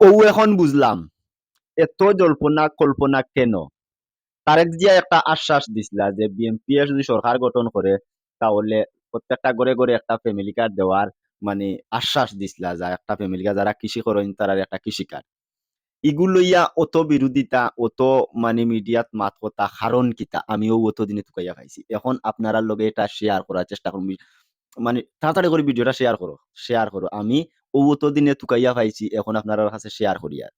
এখন বুঝলাম এত জল্পনা কল্পনা কেন। তারেক জিয়া একটা আশ্বাস দিছিলা যে বিএনপি যদি সরকার গঠন করে তাহলে প্রত্যেকটা ঘরে ঘরে একটা ফ্যামিলি কার্ড দেওয়ার মানে আশ্বাস দিছিলা, যা একটা ফ্যামিলি কার্ড যারা কৃষি করেন তারা একটা কৃষি কার্ড। ইগুলো লইয়া অত বিরোধিতা, অত মানে মিডিয়াত মাত কথা কারণ কিতা আমিও অত দিনে তুকাইয়া খাইছি। এখন আপনারা লগে এটা শেয়ার করার চেষ্টা করুন। মানে তাড়াতাড়ি করে ভিডিওটা শেয়ার করো। আমি অত দিনে তুকাইয়া পাইছি, এখন আপনার কাছে শেয়ার করি আর।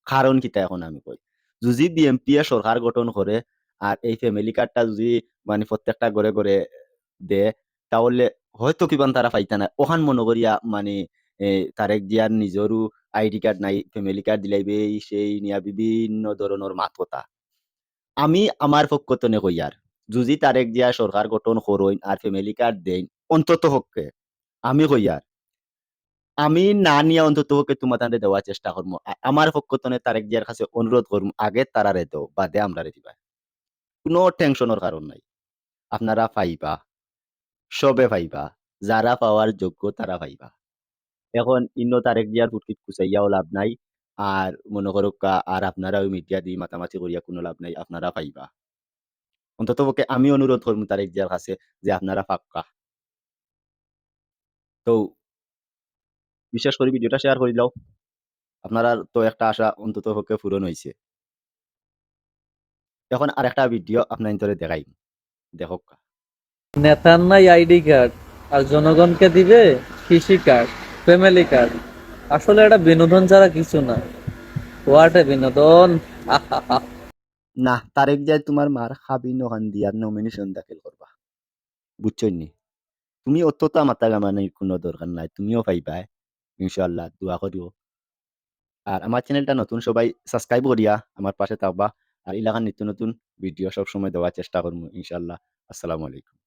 কারণ কিতা এখন আমি কই। যদি বিএনপি এ সরকার গঠন করে আর এই ফ্যামিলি কার্ডটা যদি মানে প্রত্যেকটা ঘরে ঘরে দেয়, তাহলে হয়তো কিবান তারা পাইতা না। ওখান মনে করিয়া মানে তারেক জিয়ার নিজেরও আইডি কার্ড নাই, ফ্যামিলি কার্ড দিলাইবে এই সেই নিয়া বিভিন্ন ধরনের মাত কথা। আমি আমার পক্ষতনে কইয়ার, যদি তারেক জিয়া সরকার গঠন করইন আর ফ্যামিলি কার্ড দেন অন্তত পক্ষে আমি কইয়ার, আমি না নিয়া অন্ততপক্ষে তোমাদের দেওয়ার চেষ্টা করবো। আমার পক্ষতনে তারেক জিয়ার কাছে অনুরোধ করবো, আগে তারারে দাও বাদে আমরারে দিবা। কোনো টেনশনের কারণ নাই। আপনারা পাইবা, সবে পাইবা। যারা পাওয়ার যোগ্য তারা পাইবা। এখন ইন্ন তারেক জিয়ার ফুটকিট কুচাইয়াও লাভ নাই। আর মনে করো আর আপনারা ওই মিডিয়া দিয়ে মাতামাতি করিয়া কোনো লাভ নাই। আপনারা পাইবা। অন্ততপক্ষে আমি অনুরোধ করবো তারেক জিয়ার কাছে যে আপনারা পাক্কা। তো বিশেষ করে ভিডিওটা শেয়ার করে দাও। আপনারা তো একটা আশা অন্ততপক্ষে পূরণ হইছে। এখন আরেকটা ভিডিও আপনার ভিতরে দেখাই, দেখোক্কা। নেতার নাই আইডি কার্ড আর জনগণকে দিবে কৃষি কার্ড, ফ্যামিলি কার্ড। আসলে এটা বিনোদন ছাড়া কিছু না। হোয়াট এ বিনোদন! আহা! না, তারেক যায় তোমার মার খাবি নখান দিয়ার নমিনেশন দাখিল করবা। বুঝছই নি? তুমি অতটা মাথা ঘামানির কোনো দরকার নাই। তুমিও পাইবা। ইনশাআল্লাহ দোয়া করিও। আর আমার চ্যানেলটা নতুন, সবাই সাবস্ক্রাইব করিয়া আমার পাশে থাকবা। আর ইলাকার নিত্য নতুন ভিডিও সবসময় দেওয়ার চেষ্টা করবো ইনশাআল্লাহ। আসসালামু আলাইকুম।